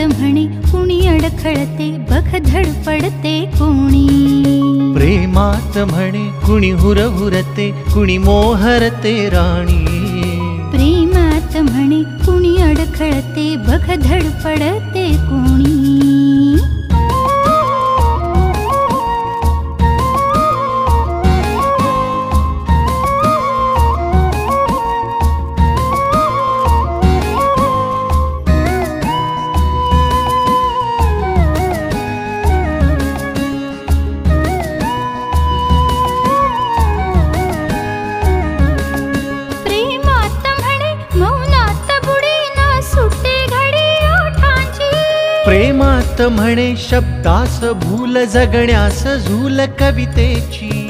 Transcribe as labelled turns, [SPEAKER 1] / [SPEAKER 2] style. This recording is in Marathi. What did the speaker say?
[SPEAKER 1] म्हणे कुणी अडखळते बघ धडपडते कोणी.
[SPEAKER 2] प्रेमात म्हणे कुणी हुरहुरते कुणी मोहरते राणी.
[SPEAKER 1] प्रेमात म्हणे कुणी अडखळते बघ धडपडते कोणी.
[SPEAKER 2] प्रेमात म्हणे शब्दास भूल जगण्यास झूल कवितेची.